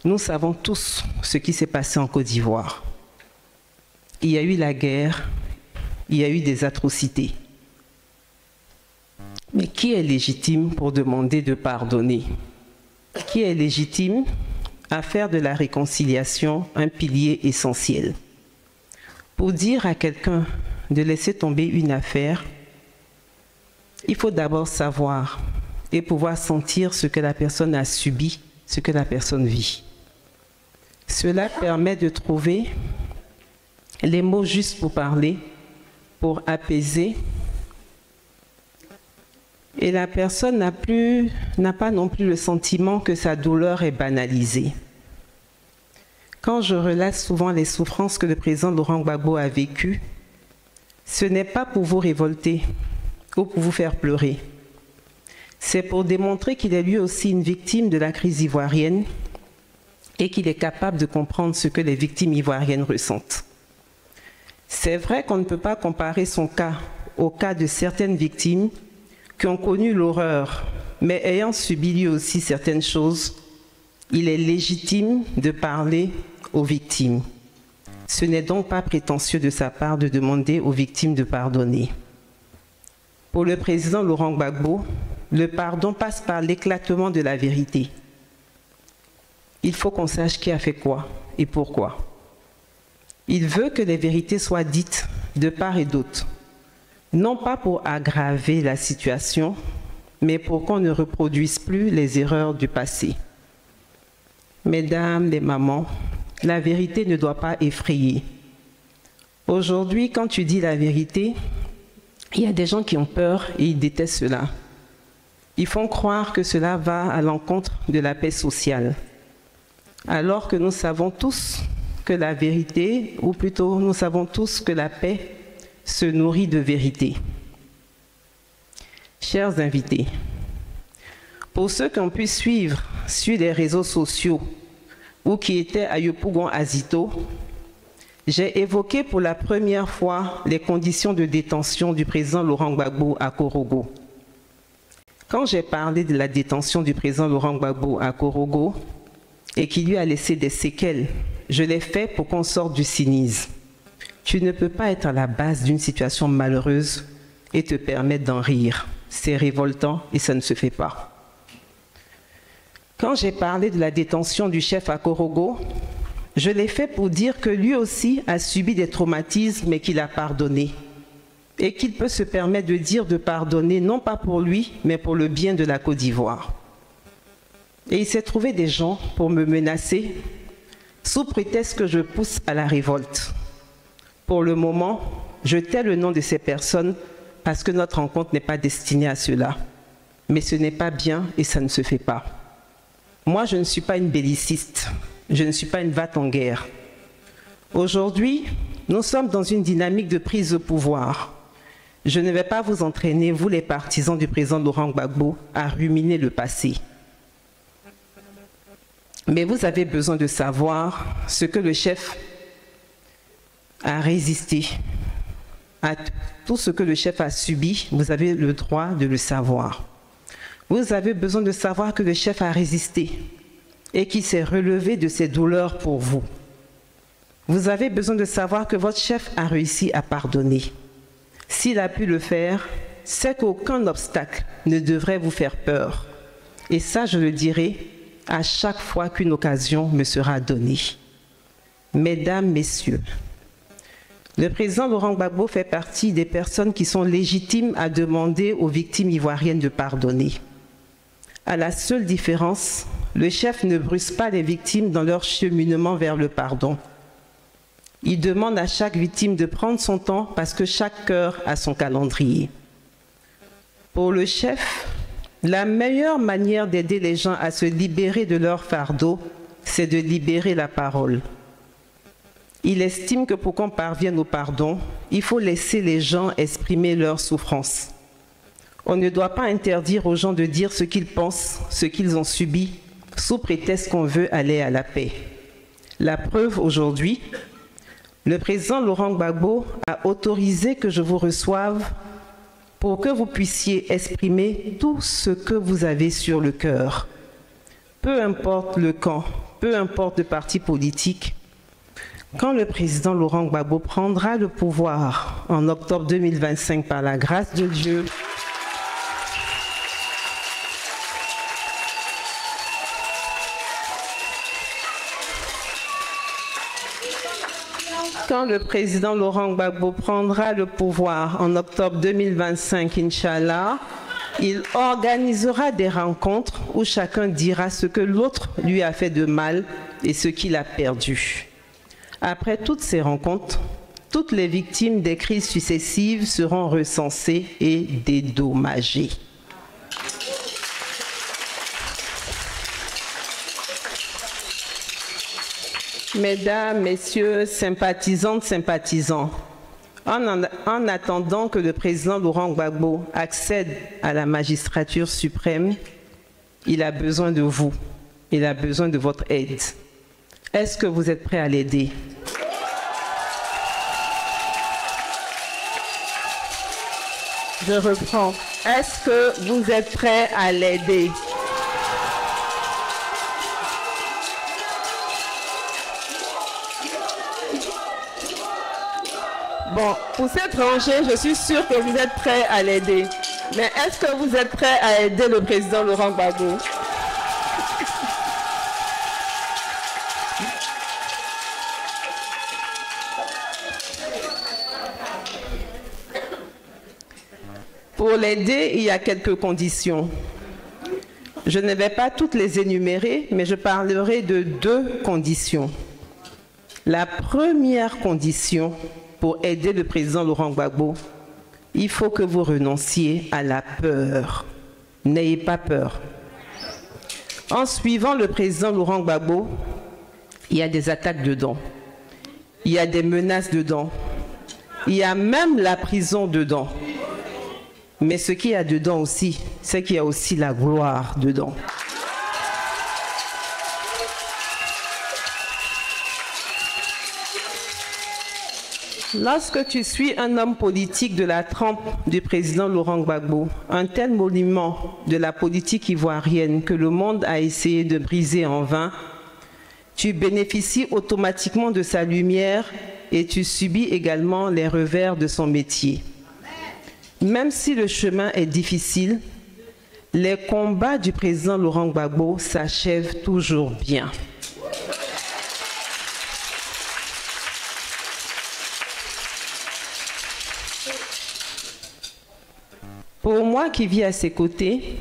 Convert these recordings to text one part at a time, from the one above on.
Nous savons tous ce qui s'est passé en Côte d'Ivoire. Il y a eu la guerre, il y a eu des atrocités. Mais qui est légitime pour demander de pardonner? Qui est légitime à faire de la réconciliation un pilier essentiel? Pour dire à quelqu'un de laisser tomber une affaire, il faut d'abord savoir et pouvoir sentir ce que la personne a subi, ce que la personne vit. Cela permet de trouver les mots justes pour parler, pour apaiser. Et la personne n'a pas non plus le sentiment que sa douleur est banalisée. Quand je relate souvent les souffrances que le président Laurent Gbagbo a vécues, ce n'est pas pour vous révolter ou pour vous faire pleurer. C'est pour démontrer qu'il est lui aussi une victime de la crise ivoirienne et qu'il est capable de comprendre ce que les victimes ivoiriennes ressentent. C'est vrai qu'on ne peut pas comparer son cas au cas de certaines victimes qui ont connu l'horreur, mais ayant subi lui aussi certaines choses, il est légitime de parler aux victimes. Ce n'est donc pas prétentieux de sa part de demander aux victimes de pardonner. Pour le président Laurent Gbagbo, le pardon passe par l'éclatement de la vérité. Il faut qu'on sache qui a fait quoi et pourquoi. Il veut que les vérités soient dites de part et d'autre, non pas pour aggraver la situation, mais pour qu'on ne reproduise plus les erreurs du passé. Mesdames, les mamans, la vérité ne doit pas effrayer. Aujourd'hui, quand tu dis la vérité, il y a des gens qui ont peur et ils détestent cela. Ils font croire que cela va à l'encontre de la paix sociale. Alors que nous savons tous que la vérité, ou plutôt nous savons tous que la paix se nourrit de vérité. Chers invités, pour ceux qui ont pu suivre sur les réseaux sociaux ou qui étaient à Yopougon Azito, j'ai évoqué pour la première fois les conditions de détention du président Laurent Gbagbo à Korogo. Quand j'ai parlé de la détention du président Laurent Gbagbo à Korogo et qui lui a laissé des séquelles, je l'ai fait pour qu'on sorte du cynisme. Tu ne peux pas être à la base d'une situation malheureuse et te permettre d'en rire. C'est révoltant et ça ne se fait pas. Quand j'ai parlé de la détention du chef à Korogo, je l'ai fait pour dire que lui aussi a subi des traumatismes mais qu'il a pardonné. Et qu'il peut se permettre de dire de pardonner, non pas pour lui, mais pour le bien de la Côte d'Ivoire. Et il s'est trouvé des gens pour me menacer, sous prétexte que je pousse à la révolte. Pour le moment, je tais le nom de ces personnes parce que notre rencontre n'est pas destinée à cela. Mais ce n'est pas bien et ça ne se fait pas. Moi, je ne suis pas une belliciste, je ne suis pas une va-t-en-guerre. Aujourd'hui, nous sommes dans une dynamique de prise de pouvoir. Je ne vais pas vous entraîner, vous les partisans du président Laurent Gbagbo, à ruminer le passé. Mais vous avez besoin de savoir ce que le chef a résisté. À tout ce que le chef a subi, vous avez le droit de le savoir. Vous avez besoin de savoir que le chef a résisté et qu'il s'est relevé de ses douleurs pour vous. Vous avez besoin de savoir que votre chef a réussi à pardonner. S'il a pu le faire, c'est qu'aucun obstacle ne devrait vous faire peur. Et ça, je le dirai à chaque fois qu'une occasion me sera donnée. Mesdames, Messieurs, le président Laurent Gbagbo fait partie des personnes qui sont légitimes à demander aux victimes ivoiriennes de pardonner. À la seule différence, le chef ne brusque pas les victimes dans leur cheminement vers le pardon. Il demande à chaque victime de prendre son temps parce que chaque cœur a son calendrier. Pour le chef, la meilleure manière d'aider les gens à se libérer de leur fardeau, c'est de libérer la parole. Il estime que pour qu'on parvienne au pardon, il faut laisser les gens exprimer leur souffrance. On ne doit pas interdire aux gens de dire ce qu'ils pensent, ce qu'ils ont subi, sous prétexte qu'on veut aller à la paix. La preuve aujourd'hui, le président Laurent Gbagbo a autorisé que je vous reçoive pour que vous puissiez exprimer tout ce que vous avez sur le cœur. Peu importe le camp, peu importe le parti politique, quand le président Laurent Gbagbo prendra le pouvoir en octobre 2025 par la grâce de Dieu, quand le président Laurent Gbagbo prendra le pouvoir en octobre 2025, Inch'Allah, il organisera des rencontres où chacun dira ce que l'autre lui a fait de mal et ce qu'il a perdu. Après toutes ces rencontres, toutes les victimes des crises successives seront recensées et dédommagées. Mesdames, Messieurs, sympathisantes, sympathisants, en attendant que le président Laurent Gbagbo accède à la magistrature suprême, il a besoin de vous, il a besoin de votre aide. Est-ce que vous êtes prêts à l'aider? Je reprends. Est-ce que vous êtes prêts à l'aider? Bon, pour cette rangée, je suis sûre que vous êtes prêts à l'aider. Mais est-ce que vous êtes prêts à aider le président Laurent Gbagbo? Pour l'aider, il y a quelques conditions. Je ne vais pas toutes les énumérer, mais je parlerai de 2 conditions. La première condition pour aider le président Laurent Gbagbo, il faut que vous renonciez à la peur. N'ayez pas peur. En suivant le président Laurent Gbagbo, il y a des attaques dedans. Il y a des menaces dedans. Il y a même la prison dedans. Mais ce qu'il y a dedans aussi, c'est qu'il y a aussi la gloire dedans. Lorsque tu suis un homme politique de la trempe du président Laurent Gbagbo, un tel monument de la politique ivoirienne que le monde a essayé de briser en vain, tu bénéficies automatiquement de sa lumière et tu subis également les revers de son métier. Même si le chemin est difficile, les combats du président Laurent Gbagbo s'achèvent toujours bien. Pour moi qui vis à ses côtés,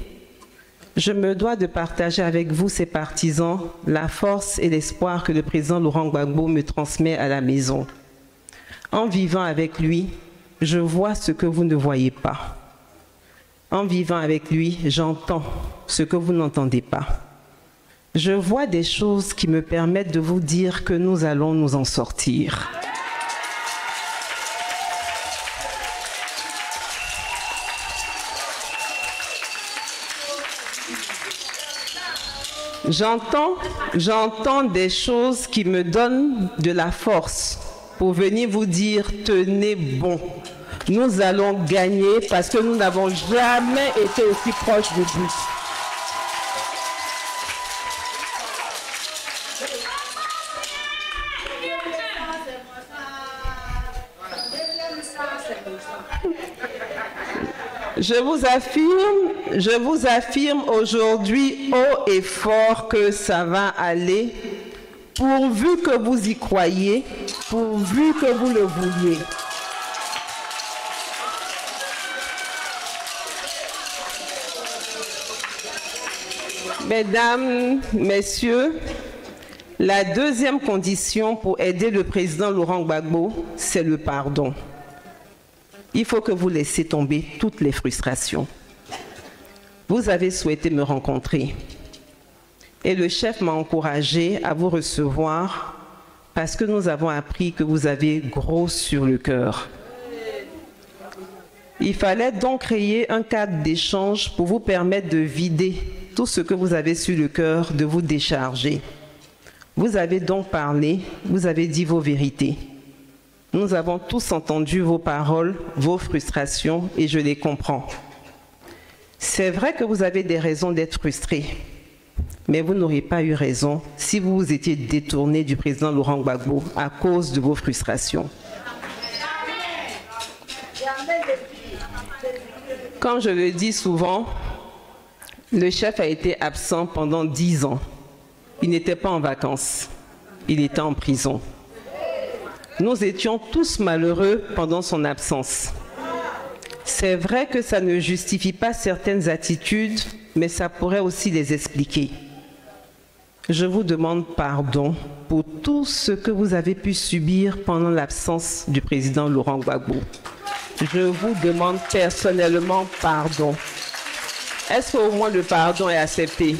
je me dois de partager avec vous, ses partisans, la force et l'espoir que le président Laurent Gbagbo me transmet à la maison. En vivant avec lui, je vois ce que vous ne voyez pas. En vivant avec lui, j'entends ce que vous n'entendez pas. Je vois des choses qui me permettent de vous dire que nous allons nous en sortir. J'entends des choses qui me donnent de la force pour venir vous dire, tenez bon, nous allons gagner parce que nous n'avons jamais été aussi proches du but. Je vous affirme aujourd'hui haut et fort que ça va aller, pourvu que vous y croyez, pourvu que vous le vouliez. Mesdames, Messieurs, la deuxième condition pour aider le président Laurent Gbagbo, c'est le pardon. Il faut que vous laissiez tomber toutes les frustrations. Vous avez souhaité me rencontrer et le chef m'a encouragé à vous recevoir parce que nous avons appris que vous avez gros sur le cœur. Il fallait donc créer un cadre d'échange pour vous permettre de vider tout ce que vous avez sur le cœur, de vous décharger. Vous avez donc parlé, vous avez dit vos vérités. Nous avons tous entendu vos paroles, vos frustrations et je les comprends. C'est vrai que vous avez des raisons d'être frustrés. Mais vous n'auriez pas eu raison si vous vous étiez détourné du président Laurent Gbagbo à cause de vos frustrations. Comme je le dis souvent, le chef a été absent pendant 10 ans. Il n'était pas en vacances, il était en prison. Nous étions tous malheureux pendant son absence. C'est vrai que ça ne justifie pas certaines attitudes, mais ça pourrait aussi les expliquer. Je vous demande pardon pour tout ce que vous avez pu subir pendant l'absence du président Laurent Gbagbo. Je vous demande personnellement pardon. Est-ce qu'au moins le pardon est accepté?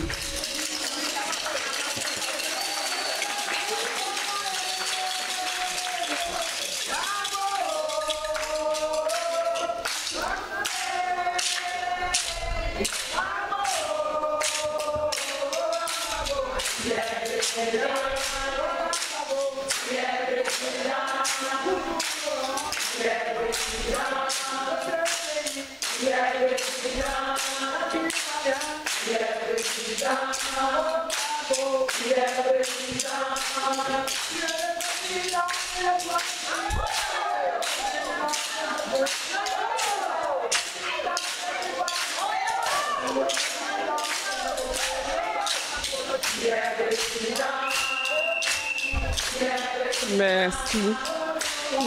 Merci.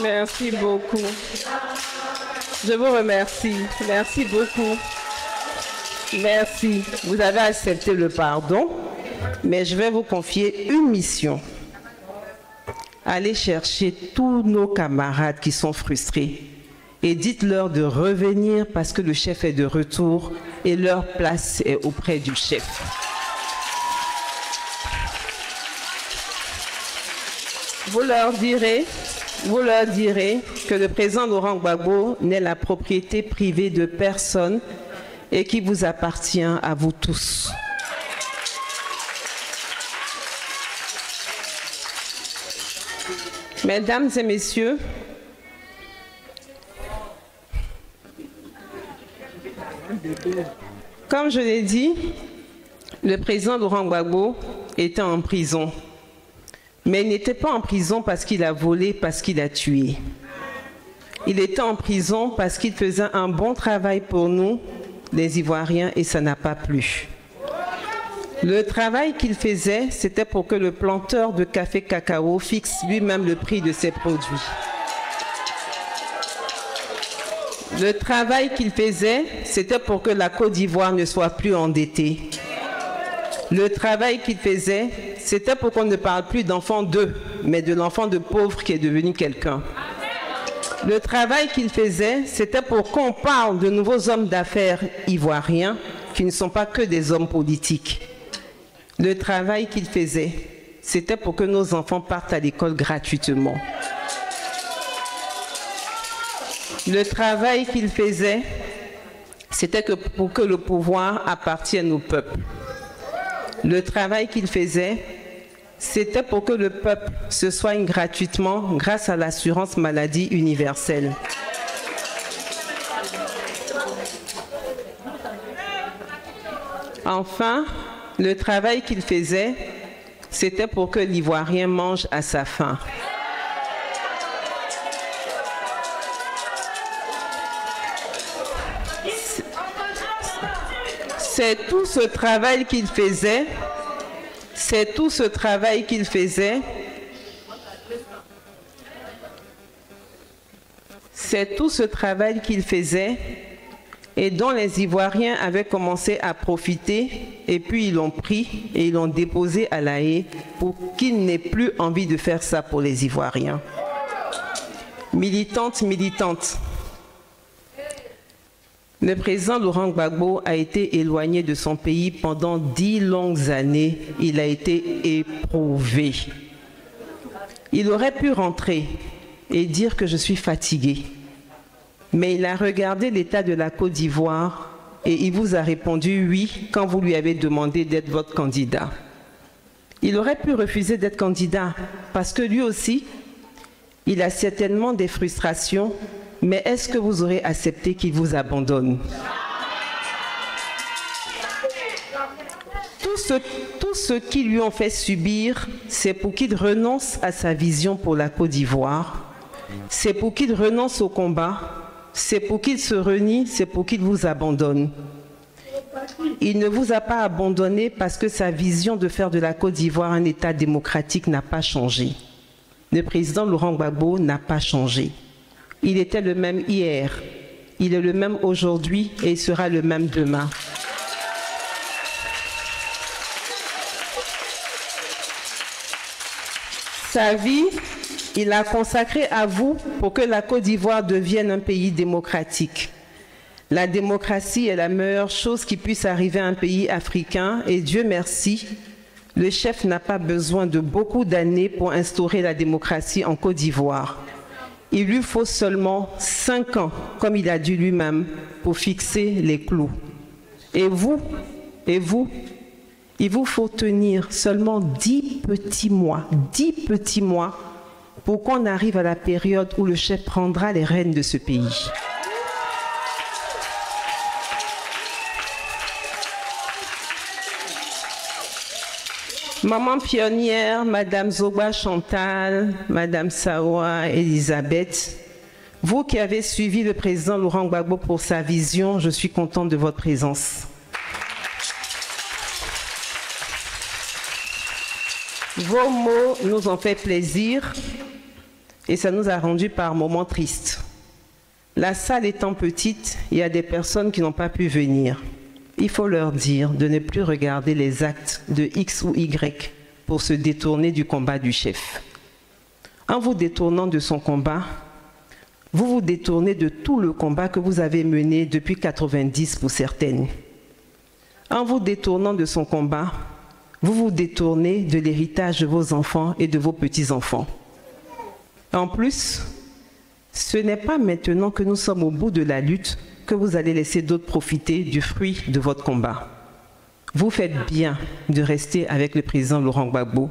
Merci beaucoup. Je vous remercie. Merci beaucoup. Merci. Vous avez accepté le pardon, mais je vais vous confier une mission. Allez chercher tous nos camarades qui sont frustrés et dites-leur de revenir parce que le chef est de retour et leur place est auprès du chef. Vous leur direz que le président Laurent Gbagbo n'est la propriété privée de personne et qui vous appartient à vous tous. Mesdames et messieurs, comme je l'ai dit, le président Laurent Gbagbo était en prison. Mais il n'était pas en prison parce qu'il a volé, parce qu'il a tué. Il était en prison parce qu'il faisait un bon travail pour nous, les Ivoiriens, et ça n'a pas plu. Le travail qu'il faisait, c'était pour que le planteur de café cacao fixe lui-même le prix de ses produits. Le travail qu'il faisait, c'était pour que la Côte d'Ivoire ne soit plus endettée. Le travail qu'il faisait, c'était pour qu'on ne parle plus d'enfant d'eux, mais de l'enfant de pauvre qui est devenu quelqu'un. Le travail qu'il faisait, c'était pour qu'on parle de nouveaux hommes d'affaires ivoiriens qui ne sont pas que des hommes politiques. Le travail qu'il faisait, c'était pour que nos enfants partent à l'école gratuitement. Le travail qu'il faisait, c'était pour que le pouvoir appartienne au peuple. Le travail qu'il faisait, c'était pour que le peuple se soigne gratuitement grâce à l'assurance maladie universelle. Enfin, le travail qu'il faisait, c'était pour que l'Ivoirien mange à sa faim. C'est tout ce travail qu'il faisait, c'est tout ce travail qu'il faisait, c'est tout ce travail qu'il faisait et dont les Ivoiriens avaient commencé à profiter et puis ils l'ont pris et ils l'ont déposé à La Haye pour qu'ils n'aient plus envie de faire ça pour les Ivoiriens. Militante, le président Laurent Gbagbo a été éloigné de son pays pendant 10 longues années. Il a été éprouvé. Il aurait pu rentrer et dire que je suis fatigué. Mais il a regardé l'état de la Côte d'Ivoire et il vous a répondu oui quand vous lui avez demandé d'être votre candidat. Il aurait pu refuser d'être candidat parce que lui aussi, il a certainement des frustrations. Mais est-ce que vous aurez accepté qu'il vous abandonne? Tout tout ce qu'ils lui ont fait subir, c'est pour qu'il renonce à sa vision pour la Côte d'Ivoire, c'est pour qu'il renonce au combat, c'est pour qu'il se renie, c'est pour qu'il vous abandonne. Il ne vous a pas abandonné parce que sa vision de faire de la Côte d'Ivoire un État démocratique n'a pas changé. Le président Laurent Gbagbo n'a pas changé. Il était le même hier, il est le même aujourd'hui et il sera le même demain. Sa vie, il l'a consacrée à vous pour que la Côte d'Ivoire devienne un pays démocratique. La démocratie est la meilleure chose qui puisse arriver à un pays africain et Dieu merci, le chef n'a pas besoin de beaucoup d'années pour instaurer la démocratie en Côte d'Ivoire. Il lui faut seulement 5 ans, comme il a dit lui-même, pour fixer les clous. Et vous, il vous faut tenir seulement 10 petits mois pour qu'on arrive à la période où le chef prendra les rênes de ce pays. Maman pionnière, Madame Zogba Chantal, Madame Sawa Elisabeth, vous qui avez suivi le président Laurent Gbagbo pour sa vision, je suis contente de votre présence. Vos mots nous ont fait plaisir et ça nous a rendu par moments tristes. La salle étant petite, il y a des personnes qui n'ont pas pu venir. Il faut leur dire de ne plus regarder les actes de X ou Y pour se détourner du combat du chef. En vous détournant de son combat, vous vous détournez de tout le combat que vous avez mené depuis 90 pour certaines. En vous détournant de son combat, vous vous détournez de l'héritage de vos enfants et de vos petits-enfants. En plus, ce n'est pas maintenant que nous sommes au bout de la lutte que vous allez laisser d'autres profiter du fruit de votre combat. Vous faites bien de rester avec le président Laurent Gbagbo.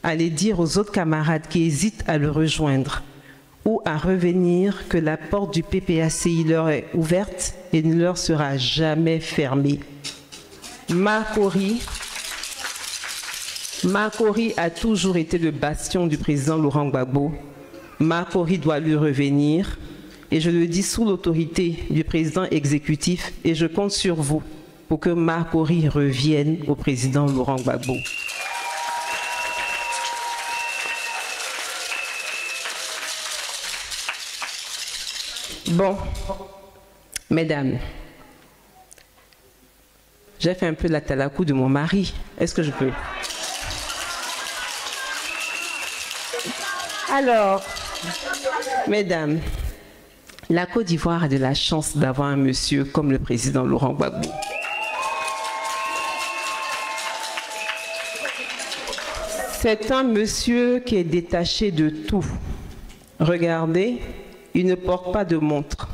Allez dire aux autres camarades qui hésitent à le rejoindre ou à revenir que la porte du PPACI leur est ouverte et ne leur sera jamais fermée. Makori a toujours été le bastion du président Laurent Gbagbo. Makori doit lui revenir. Et je le dis sous l'autorité du président exécutif et je compte sur vous pour que Makori revienne au président Laurent Gbagbo. Bon, mesdames, j'ai fait un peu la talakou de mon mari. Est-ce que je peux? Alors, mesdames, la Côte d'Ivoire a de la chance d'avoir un monsieur comme le président Laurent Gbagbo. C'est un monsieur qui est détaché de tout. Regardez, il ne porte pas de montre.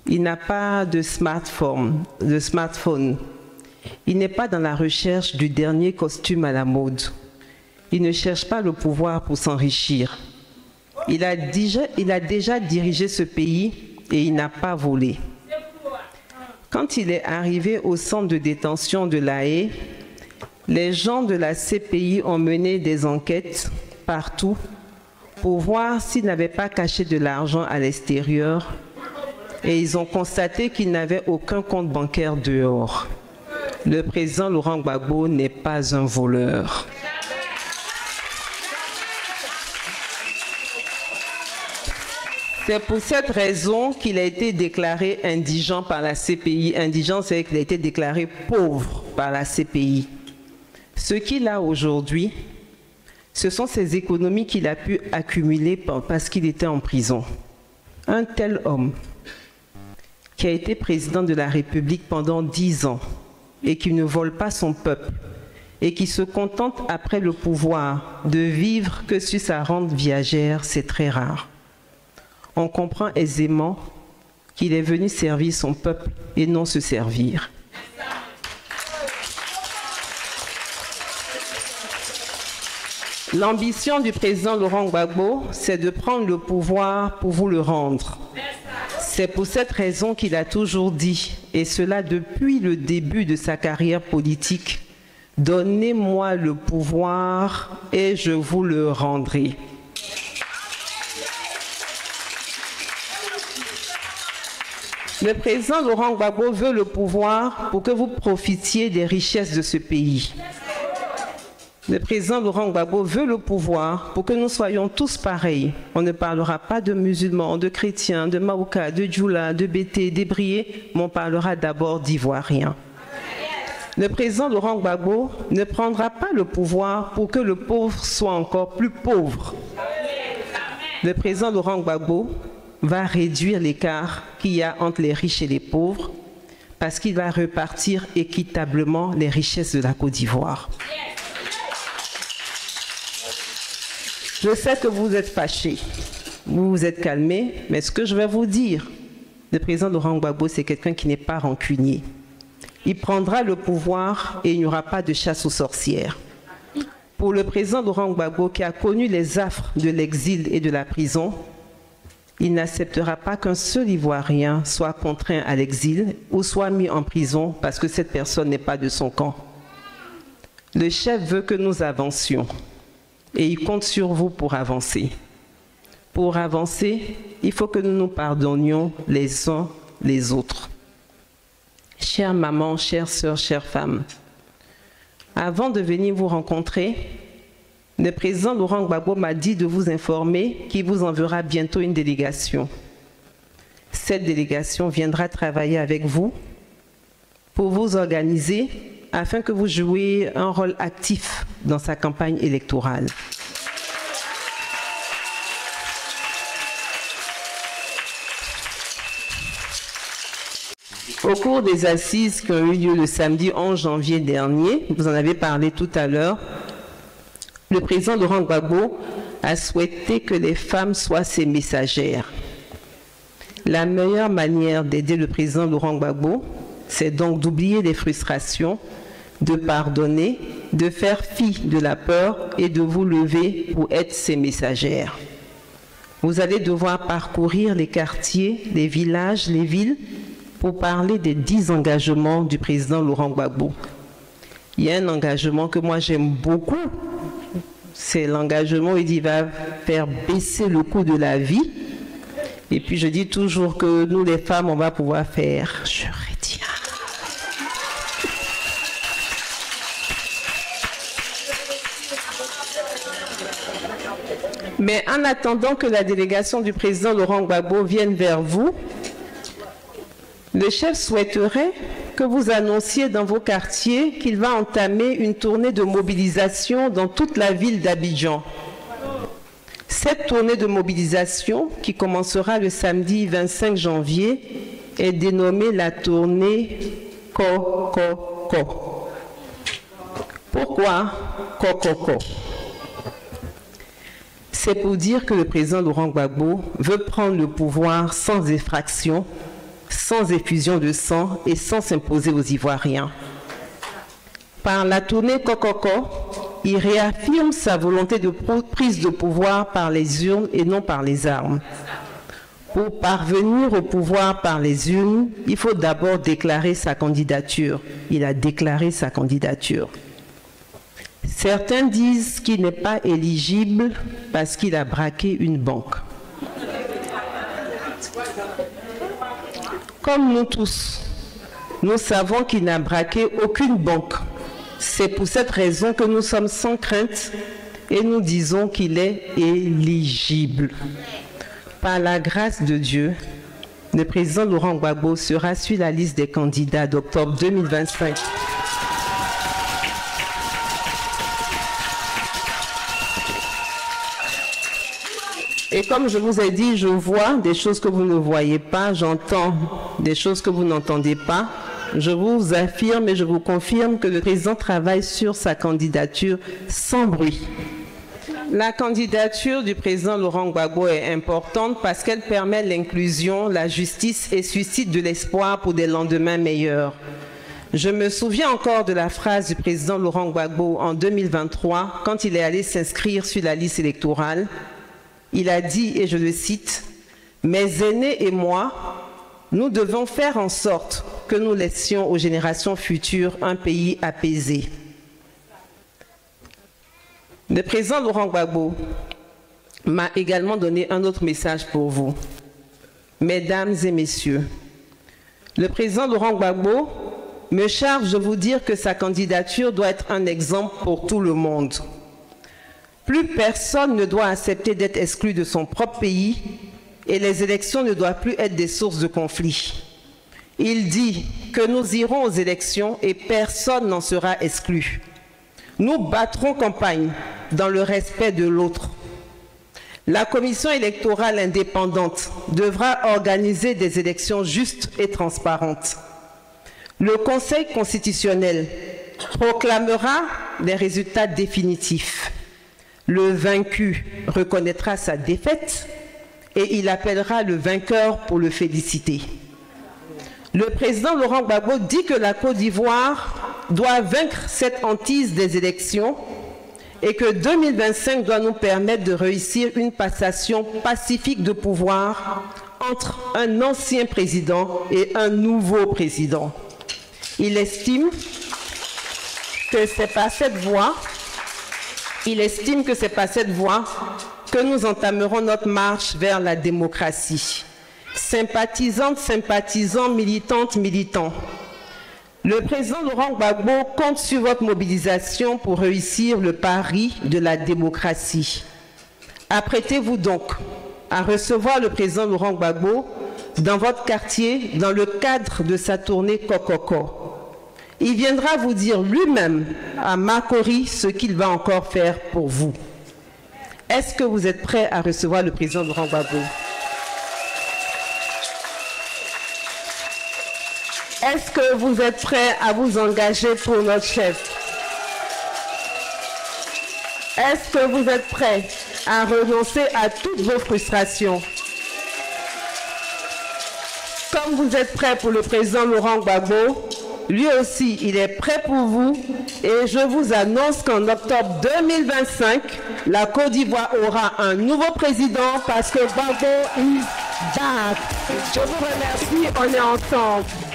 Il n'a pas de smartphone. Il n'est pas dans la recherche du dernier costume à la mode. Il ne cherche pas le pouvoir pour s'enrichir. Il a déjà dirigé ce pays et il n'a pas volé. Quand il est arrivé au centre de détention de La Haye, les gens de la CPI ont mené des enquêtes partout pour voir s'il n'avait pas caché de l'argent à l'extérieur et ils ont constaté qu'il n'avait aucun compte bancaire dehors. Le président Laurent Gbagbo n'est pas un voleur. C'est pour cette raison qu'il a été déclaré indigent par la CPI. Indigent, c'est qu'il a été déclaré pauvre par la CPI. Ce qu'il a aujourd'hui, ce sont ces économies qu'il a pu accumuler parce qu'il était en prison. Un tel homme qui a été président de la République pendant 10 ans et qui ne vole pas son peuple et qui se contente après le pouvoir de vivre que sur sa rente viagère, c'est très rare. On comprend aisément qu'il est venu servir son peuple et non se servir. L'ambition du président Laurent Gbagbo, c'est de prendre le pouvoir pour vous le rendre. C'est pour cette raison qu'il a toujours dit, et cela depuis le début de sa carrière politique, Donnez-moi le pouvoir et je vous le rendrai. Le président Laurent Gbagbo veut le pouvoir pour que vous profitiez des richesses de ce pays. Le président Laurent Gbagbo veut le pouvoir pour que nous soyons tous pareils. On ne parlera pas de musulmans, de chrétiens, de Maouka, de Djoula, de Bété, d'Ébrié, mais on parlera d'abord d'Ivoiriens. Le président Laurent Gbagbo ne prendra pas le pouvoir pour que le pauvre soit encore plus pauvre. Le président Laurent Gbagbo va réduire l'écart qu'il y a entre les riches et les pauvres parce qu'il va repartir équitablement les richesses de la Côte d'Ivoire. Je sais que vous êtes fâchés, vous vous êtes calmés, mais ce que je vais vous dire, le président Laurent Gbagbo, c'est quelqu'un qui n'est pas rancunier. Il prendra le pouvoir et il n'y aura pas de chasse aux sorcières. Pour le président Laurent Gbagbo, qui a connu les affres de l'exil et de la prison, il n'acceptera pas qu'un seul Ivoirien soit contraint à l'exil ou soit mis en prison parce que cette personne n'est pas de son camp. Le chef veut que nous avancions et il compte sur vous pour avancer. Pour avancer, il faut que nous nous pardonnions les uns les autres. Chère maman, chère sœur, chère femme, avant de venir vous rencontrer, le président Laurent Gbagbo m'a dit de vous informer qu'il vous enverra bientôt une délégation. Cette délégation viendra travailler avec vous pour vous organiser afin que vous jouiez un rôle actif dans sa campagne électorale. Au cours des assises qui ont eu lieu le samedi 11 janvier dernier, vous en avez parlé tout à l'heure, le président Laurent Gbagbo a souhaité que les femmes soient ses messagères. La meilleure manière d'aider le président Laurent Gbagbo, c'est donc d'oublier les frustrations, de pardonner, de faire fi de la peur et de vous lever pour être ses messagères. Vous allez devoir parcourir les quartiers, les villages, les villes pour parler des 10 engagements du président Laurent Gbagbo. Il y a un engagement que moi j'aime beaucoup. C'est l'engagement où il dit qu'il va faire baisser le coût de la vie. Et puis je dis toujours que nous les femmes, on va pouvoir faire, je retiens. Mais en attendant que la délégation du président Laurent Gbagbo vienne vers vous, le chef souhaiterait que vous annonciez dans vos quartiers qu'il va entamer une tournée de mobilisation dans toute la ville d'Abidjan. Cette tournée de mobilisation, qui commencera le samedi 25 janvier, est dénommée la tournée Kokoko. Pourquoi Kokoko? C'est pour dire que le président Laurent Gbagbo veut prendre le pouvoir sans effraction, sans effusion de sang et sans s'imposer aux Ivoiriens. Par la tournée Kokoko, il réaffirme sa volonté de prise de pouvoir par les urnes et non par les armes. Pour parvenir au pouvoir par les urnes, il faut d'abord déclarer sa candidature. Il a déclaré sa candidature. Certains disent qu'il n'est pas éligible parce qu'il a braqué une banque. Comme nous tous, nous savons qu'il n'a braqué aucune banque. C'est pour cette raison que nous sommes sans crainte et nous disons qu'il est éligible. Par la grâce de Dieu, le président Laurent Gbagbo sera sur la liste des candidats d'octobre 2025. Et comme je vous ai dit, je vois des choses que vous ne voyez pas, j'entends des choses que vous n'entendez pas. Je vous affirme et je vous confirme que le président travaille sur sa candidature sans bruit. La candidature du président Laurent Gbagbo est importante parce qu'elle permet l'inclusion, la justice et suscite de l'espoir pour des lendemains meilleurs. Je me souviens encore de la phrase du président Laurent Gbagbo en 2023 quand il est allé s'inscrire sur la liste électorale. Il a dit, et je le cite, « Mes aînés et moi, nous devons faire en sorte que nous laissions aux générations futures un pays apaisé. Le président Laurent Gbagbo m'a également donné un autre message pour vous. Mesdames et messieurs, le président Laurent Gbagbo me charge de vous dire que sa candidature doit être un exemple pour tout le monde. Plus personne ne doit accepter d'être exclu de son propre pays et les élections ne doivent plus être des sources de conflit. Il dit que nous irons aux élections et personne n'en sera exclu. Nous battrons campagne dans le respect de l'autre. La commission électorale indépendante devra organiser des élections justes et transparentes. Le Conseil constitutionnel proclamera les résultats définitifs. Le vaincu reconnaîtra sa défaite et il appellera le vainqueur pour le féliciter. Le président Laurent Gbagbo dit que la Côte d'Ivoire doit vaincre cette hantise des élections et que 2025 doit nous permettre de réussir une passation pacifique de pouvoir entre un ancien président et un nouveau président. Il estime que c'est par cette voie que nous entamerons notre marche vers la démocratie. Sympathisantes, sympathisants, militantes, militants, le président Laurent Gbagbo compte sur votre mobilisation pour réussir le pari de la démocratie. Apprêtez-vous donc à recevoir le président Laurent Gbagbo dans votre quartier dans le cadre de sa tournée Kokoko. Il viendra vous dire lui-même à Makori ce qu'il va encore faire pour vous. Est-ce que vous êtes prêts à recevoir le président Laurent Gbagbo? Est-ce que vous êtes prêts à vous engager pour notre chef? Est-ce que vous êtes prêts à renoncer à toutes vos frustrations? Comme vous êtes prêts pour le président Laurent Gbagbo, lui aussi, il est prêt pour vous et je vous annonce qu'en octobre 2025, la Côte d'Ivoire aura un nouveau président parce que Gbagbo is back. Je vous remercie, on est ensemble.